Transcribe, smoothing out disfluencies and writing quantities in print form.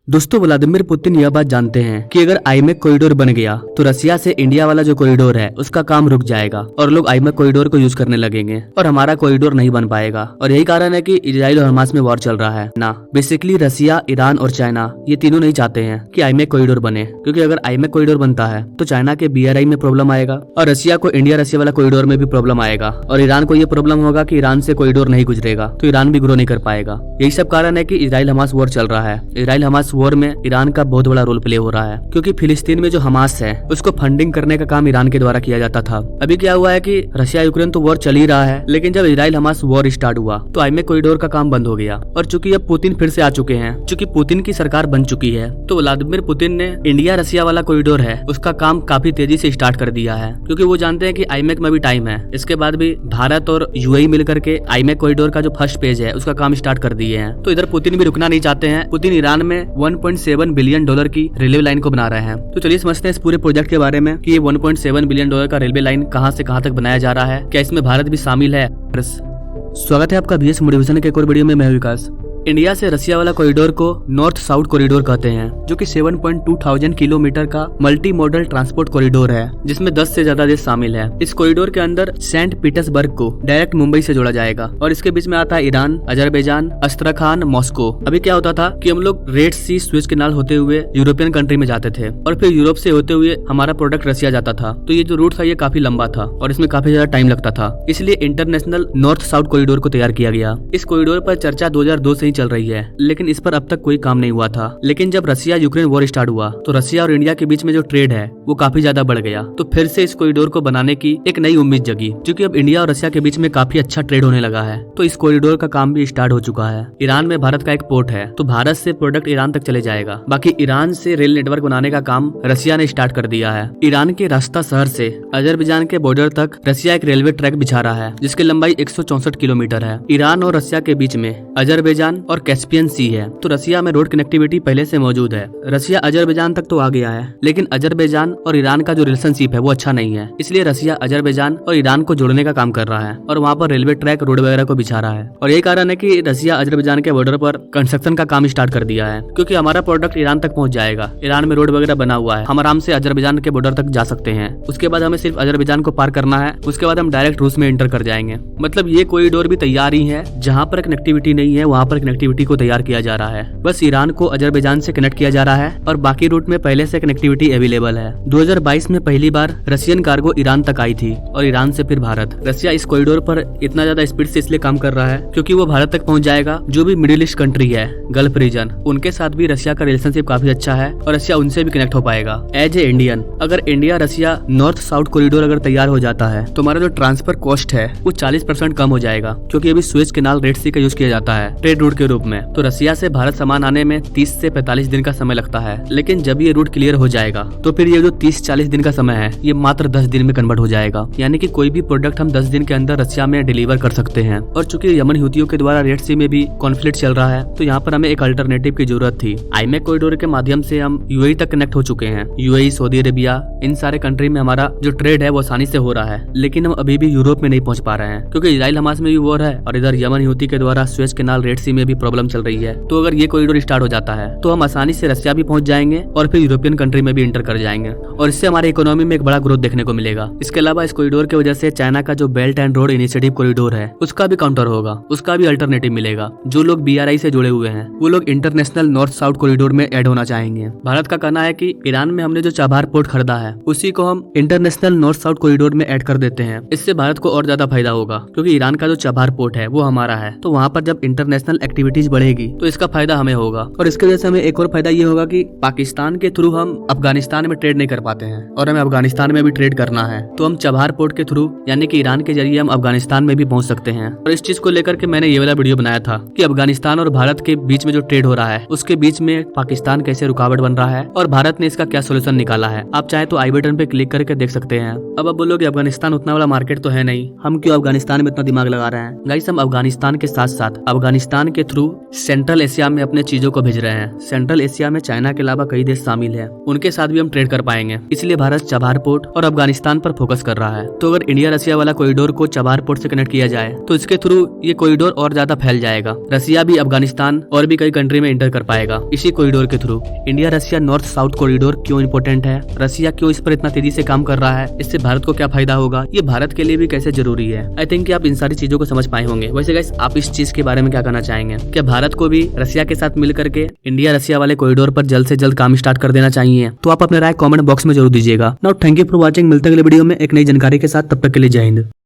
दोस्तों, Vladimir Putin यह बात जानते हैं कि अगर आईमेक कॉरिडोर बन गया तो रसिया से इंडिया वाला जो कॉरिडोर है उसका काम रुक जाएगा और लोग आईमेक कॉरिडोर को यूज करने लगेंगे और हमारा कॉरिडोर नहीं बन पाएगा। और यही कारण है कि इजराइल और हमास में वॉर चल रहा है ना। बेसिकली रसिया, ईरान और चाइना ये तीनों नहीं चाहते हैं कि आईमेक कॉरिडोर बने, क्योंकि अगर आईमेक कॉरिडोर बनता है तो चाइना के BRI में प्रॉब्लम आएगा और रसिया को इंडिया रसिया वाला कॉरिडोर में भी प्रॉब्लम आएगा और ईरान को ये प्रॉब्लम होगा कि ईरान से कॉरिडोर नहीं गुजरेगा तो ईरान भी ग्रो नहीं कर पाएगा। यही सब कारण है कि इजराइल हमास वॉर चल रहा है। इजराइल हमास वॉर में ईरान का बहुत बड़ा रोल प्ले हो रहा है, क्योंकि फिलिस्तीन में जो हमास है उसको फंडिंग करने का काम ईरान के द्वारा किया जाता था। अभी क्या हुआ है कि रशिया यूक्रेन तो वॉर चल ही रहा है, लेकिन जब इजराइल हमास वॉर स्टार्ट हुआ तो आईमेक कॉरिडोर का काम बंद हो गया। और चूंकि अब पुतिन फिर से आ चुके हैं, चूंकि पुतिन की सरकार बन चुकी है, तो व्लादिमीर पुतिन ने इंडिया रसिया वाला कॉरिडोर है उसका काम काफी तेजी से स्टार्ट कर दिया है, क्योंकि वो जानते हैं कि आईमेक में भी टाइम है। इसके बाद भी भारत और UAE मिलकर के आईमेक कॉरिडोर का जो फर्स्ट पेज है उसका काम स्टार्ट कर दिए हैं। तो इधर पुतिन भी रुकना नहीं चाहते हैं। पुतिन ईरान में $1.7 बिलियन की रेलवे लाइन को बना रहे हैं। तो चलिए समझते हैं इस पूरे प्रोजेक्ट के बारे में कि ये $1.7 बिलियन का रेलवे लाइन कहां से कहां तक बनाया जा रहा है, क्या इसमें भारत भी शामिल है। स्वागत है आपका VS मोटिवेशन के एक और वीडियो में। मैं विकास। इंडिया से रसिया वाला कॉरिडोर को नॉर्थ साउथ कॉरिडोर कहते हैं, जो कि 7.2 थाउजेंड किलोमीटर का मल्टी मॉडल ट्रांसपोर्ट कॉरिडोर है, जिसमें 10 से ज्यादा देश शामिल है। इस कॉरिडोर के अंदर सेंट पीटर्सबर्ग को डायरेक्ट मुंबई से जोड़ा जाएगा और इसके बीच में आता है ईरान, अजरबैजान, अस्त्रखान, मॉस्को। अभी क्या होता था कि हम लोग रेड सी, स्वेज कैनाल होते हुए यूरोपियन कंट्री में जाते थे और फिर यूरोप से होते हुए हमारा प्रोडक्ट रसिया जाता था। तो ये जो रूट था ये काफी लंबा था और इसमें काफी ज्यादा टाइम लगता था, इसलिए इंटरनेशनल नॉर्थ साउथ कॉरिडोर को तैयार किया गया। इस कॉरिडोर पर चर्चा 2002 से ही चल रही है, लेकिन इस पर अब तक कोई काम नहीं हुआ था। लेकिन जब रसिया यूक्रेन वॉर स्टार्ट हुआ तो रसिया और इंडिया के बीच में जो ट्रेड है वो काफी ज्यादा बढ़ गया। तो फिर से इस कॉरिडोर को बनाने की एक नई उम्मीद जगी, क्योंकि अब इंडिया और रसिया के बीच में काफी अच्छा ट्रेड होने लगा है। तो इस कॉरिडोर का काम भी स्टार्ट हो चुका है। ईरान में भारत का एक पोर्ट है, तो भारत से प्रोडक्ट ईरान तक चले जाएगा। बाकी ईरान से रेल नेटवर्क बनाने का काम रसिया ने स्टार्ट कर दिया है। ईरान के रास्ता शहर से अजरबैजान के बॉर्डर तक रसिया एक रेलवे ट्रैक बिछा रहा है, जिसकी लंबाई 164 किलोमीटर है। ईरान और रसिया के बीच में अजरबैजान और कैस्पियन सी है, तो रसिया में रोड कनेक्टिविटी पहले से मौजूद है। रसिया अजरबैजान तक तो आ गया है, लेकिन अजरबैजान और ईरान का जो रिलेशनशिप है वो अच्छा नहीं है, इसलिए रसिया अजरबैजान और ईरान को जोड़ने का काम कर रहा है और वहाँ पर रेलवे ट्रैक, रोड वगैरह को बिछा रहा है। और यही कारण है कि रसिया अजरबैजान के बॉर्डर पर कंस्ट्रक्शन का काम स्टार्ट कर दिया है, क्योंकि हमारा प्रोडक्ट ईरान तक पहुंच जाएगा। ईरान में रोड वगैरह बना हुआ है, हम आराम से अजरबैजान के बॉर्डर तक जा सकते हैं। उसके बाद हमें सिर्फ अजरबैजान को पार करना है, उसके बाद हम डायरेक्ट रूस में एंटर कर जाएंगे। मतलब ये कॉरिडोर भी तैयार ही है, जहाँ पर कनेक्टिविटी नहीं है वहाँ पर कनेक्टिविटी को तैयार किया जा रहा है। बस ईरान को अजरबैजान से कनेक्ट किया जा रहा है और बाकी रूट में पहले से कनेक्टिविटी अवेलेबल है। 2022 में पहली बार रशियन कार्गो ईरान तक आई थी और ईरान से फिर भारत। रसिया इस कॉरिडोर पर इतना ज्यादा स्पीड से इसलिए काम कर रहा है क्योंकि वो भारत तक पहुंच जाएगा। जो भी मिडिल ईस्ट कंट्री है, गल्फ रीजन, उनके साथ भी रसिया का रिलेशनशिप काफी अच्छा है और रसिया उनसे भी कनेक्ट हो पाएगा। एज ए इंडियन, अगर India Russia north south corridor अगर तैयार हो जाता है तो हमारा जो ट्रांसफर कॉस्ट है वो 40% कम हो जाएगा, क्योंकि अभी स्वेज कैनाल, रेड सी का यूज किया जाता है ट्रेड रूट के रूप में। तो रसिया से भारत सामान आने में 30 से 45 दिन का समय लगता है, लेकिन जब ये रूट क्लियर हो जाएगा तो फिर ये जो 30-40 दिन का समय है ये मात्र 10 दिन में कन्वर्ट हो जाएगा। यानी कि कोई भी प्रोडक्ट हम 10 दिन के अंदर रसिया में डिलीवर कर सकते हैं। और चूंकि यमन हुतियों के द्वारा रेड सी में भी कॉन्फ्लिक्ट चल रहा है, तो यहाँ पर हमें एक अल्टरनेटिव की जरूरत थी। आईमेक कॉरिडोर के माध्यम से हम UAE तक कनेक्ट हो चुके हैं। UAE, सऊदी अरेबिया, इन सारे कंट्री में हमारा जो ट्रेड है वो आसानी से हो रहा है, लेकिन हम अभी भी यूरोप में नहीं पहुंच पा रहे हैं, क्योंकि इजराइल हमास में भी वॉर है और इधर यमन हुती के द्वारा स्वेज कैनाल, रेड सी में भी प्रॉब्लम चल रही है। तो अगर ये कॉरिडोर स्टार्ट हो जाता है तो हम आसानी से रसिया भी पहुंच जाएंगे और फिर यूरोपियन कंट्री में भी इंटर कर जाएंगे और इससे हमारे इकोनॉमी में एक बड़ा ग्रोथ देखने को मिलेगा। इसके अलावा इस कॉरिडोर की वजह से चाइना का जो belt and road initiative corridor है उसका भी काउंटर होगा, उसका भी अल्टरनेटिव मिलेगा। जो लोग BRI से जुड़े हुए हैं वो लोग इंटरनेशनल नॉर्थ साउथ कॉरिडोर में ऐड होना चाहेंगे। भारत का कहना है कि ईरान में हमने जो चाबहार पोर्ट खरीदा है उसी को हम इंटरनेशनल नॉर्थ साउथ कॉरिडोर में ऐड कर देते हैं। इससे भारत को और ज्यादा फायदा होगा, क्योंकि ईरान का जो चाबहार पोर्ट है वो हमारा है, तो वहाँ पर जब इंटरनेशनल एक्टिविटीज बढ़ेगी तो इसका फायदा हमें होगा। और इसकी वजह से हमें एक और फायदा ये होगा कि पाकिस्तान के थ्रू हम अफगानिस्तान में ट्रेड नहीं कर पाते हैं और हमें अफगानिस्तान में भी ट्रेड करना है, तो हम चाबहार पोर्ट के थ्रू यानी कि ईरान के जरिए हम अफगानिस्तान में भी पहुंच सकते हैं। और इस चीज को लेकर के मैंने ये वाला वीडियो बनाया था कि अफगानिस्तान और भारत के बीच में जो ट्रेड हो रहा है उसके बीच में पाकिस्तान कैसे रुकावट बन रहा है और भारत ने इसका क्या सोल्यूशन निकाला है। आप चाहे तो आई बटन पे क्लिक करके देख सकते हैं। अब आप बोलोगे अफगानिस्तान उतना वाला मार्केट तो है नहीं, हम क्यों अफगानिस्तान में इतना दिमाग लगा रहे हैं। गाइस, हम अफगानिस्तान के साथ साथ अफगानिस्तान के थ्रू सेंट्रल एशिया में अपने चीजों को भेज रहे हैं। सेंट्रल एशिया में चाइना के अलावा कई देश शामिल है, उनके साथ भी हम ट्रेड कर पाएंगे। इसलिए भारत चबार पोर्ट और अफगानिस्तान पर फोकस कर रहा है। तो अगर इंडिया रसिया वाला कॉरिडोर को चबार पोर्ट से कनेक्ट किया जाए तो इसके थ्रू ये कॉरिडोर और ज्यादा फैल जाएगा। रसिया भी अफगानिस्तान और भी कई कंट्री में एंटर कर पाएगा इसी कॉरिडोर के through. India Russia north south corridor क्यों इंपॉर्टेंट है, रसिया क्यों इस पर इतना तेजी से काम कर रहा है, इससे भारत को क्या फायदा होगा, ये भारत के लिए भी कैसे जरूरी है। आई थिंक आप इन सारी चीजों को समझ पाए होंगे। वैसे गाइस आप इस चीज के बारे में क्या कहना चाहेंगे? क्या भारत को भी रसिया के साथ मिल करके इंडिया रसिया वाले कॉरिडोर पर जल्द से जल्द काम स्टार्ट कर देना चाहिए? तो आप अपने राय कमेंट बॉक्स में जरूर दीजिएगा। Now thank you for watching. मिलते हैं अगले वीडियो में एक नई जानकारी के साथ, तब तक के लिए जय हिंद।